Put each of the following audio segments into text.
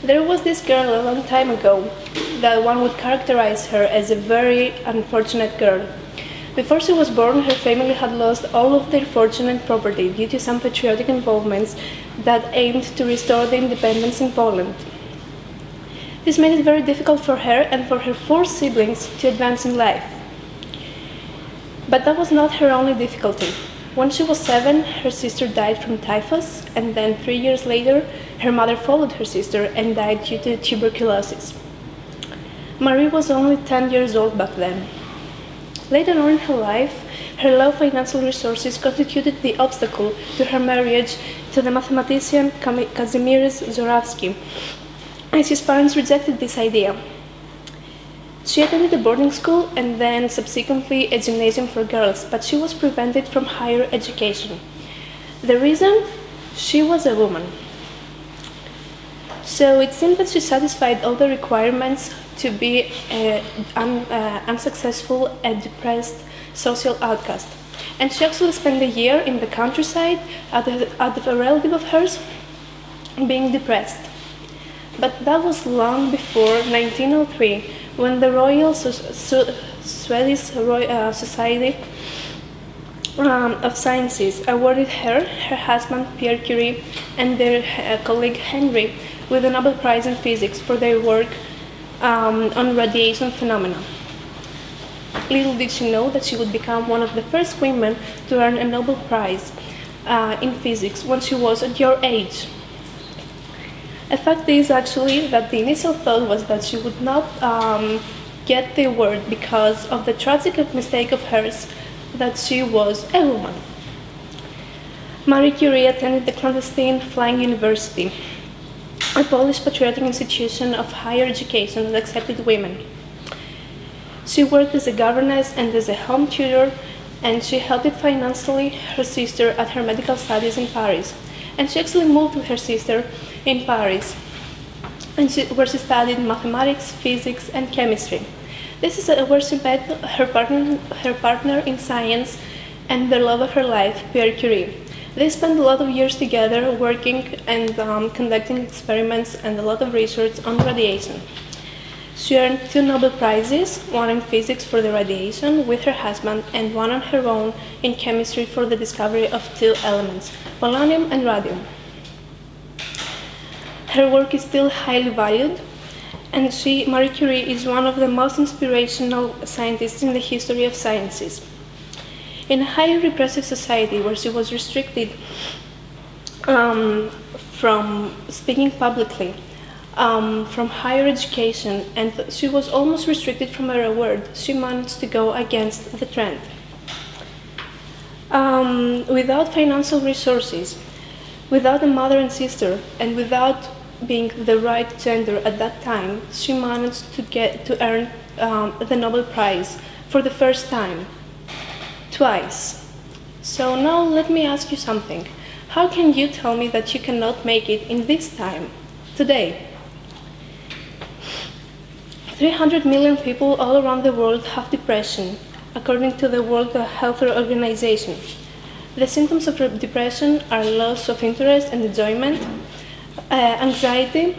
There was this girl a long time ago that one would characterize her as a very unfortunate girl. Before she was born, her family had lost all of their fortune and property due to some patriotic involvements that aimed to restore the independence in Poland. This made it very difficult for her and for her four siblings to advance in life. But that was not her only difficulty. When she was 7, her sister died from typhus, and then 3 years later, her mother followed her sister and died due to tuberculosis. Marie was only 10 years old back then. Later on in her life, her low financial resources constituted the obstacle to her marriage to the mathematician Kazimierz Zorawski, as his parents rejected this idea. She attended a boarding school and then subsequently a gymnasium for girls, but she was prevented from higher education. The reason? She was a woman. So it seemed that she satisfied all the requirements to be an unsuccessful and depressed social outcast. And she actually spent a year in the countryside at a relative of hers being depressed. But that was long before 1903, when the Royal Swedish Society of Sciences awarded her husband Marie Curie, and their colleague Henry with the Nobel Prize in Physics for their work on radiation phenomena. Little did she know that she would become one of the first women to earn a Nobel Prize in physics when she was at your age. A fact is actually that the initial thought was that she would not get the award because of the tragic mistake of hers that she was a woman. Marie Curie attended the clandestine Flying University, a Polish patriotic institution of higher education that accepted women. She worked as a governess and as a home tutor, and she helped financially her sister at her medical studies in Paris. And she actually moved with her sister in Paris, where she studied mathematics, physics, and chemistry. This is where she met her partner in science and the love of her life, Marie Curie. They spent a lot of years together working and conducting experiments and a lot of research on radiation. She earned 2 Nobel Prizes, one in physics for the radiation with her husband, and one on her own in chemistry for the discovery of 2 elements, polonium and radium. Her work is still highly valued, and Marie Curie is one of the most inspirational scientists in the history of sciences. In a highly repressive society where she was restricted from speaking publicly, from higher education, and she was almost restricted from her award, she managed to go against the trend. Without financial resources, without a mother and sister, and without being the right gender at that time, she managed to earn the Nobel Prize for the first time, twice. So now let me ask you something. How can you tell me that you cannot make it in this time, today? 300 million people all around the world have depression, according to the World Health Organization. The symptoms of depression are loss of interest and enjoyment, anxiety,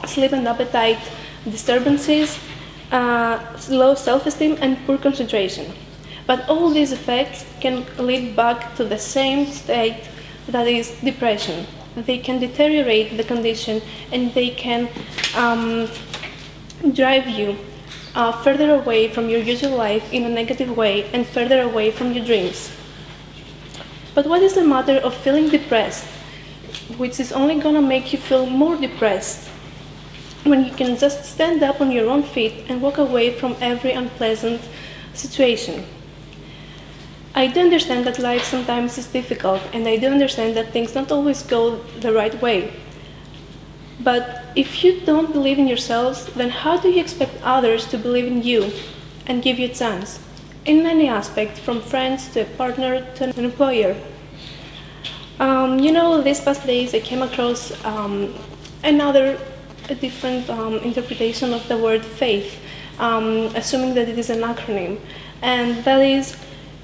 sleep and appetite disturbances, low self-esteem, and poor concentration. But all these effects can lead back to the same state that is depression. They can deteriorate the condition, and they can drive you further away from your usual life in a negative way and further away from your dreams. But what is the matter of feeling depressed, which is only going to make you feel more depressed, when you can just stand up on your own feet and walk away from every unpleasant situation? I do understand that life sometimes is difficult, and I do understand that things don't always go the right way. But if you don't believe in yourselves, then how do you expect others to believe in you and give you a chance? In many aspects, from friends to a partner to an employer. These past days I came across a different interpretation of the word faith, assuming that it is an acronym, and that is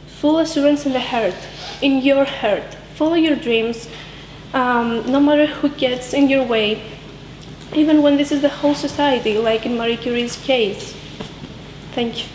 full assurance in the heart, in your heart. Follow your dreams, no matter who gets in your way, even when this is the whole society, like in Marie Curie's case. Thank you.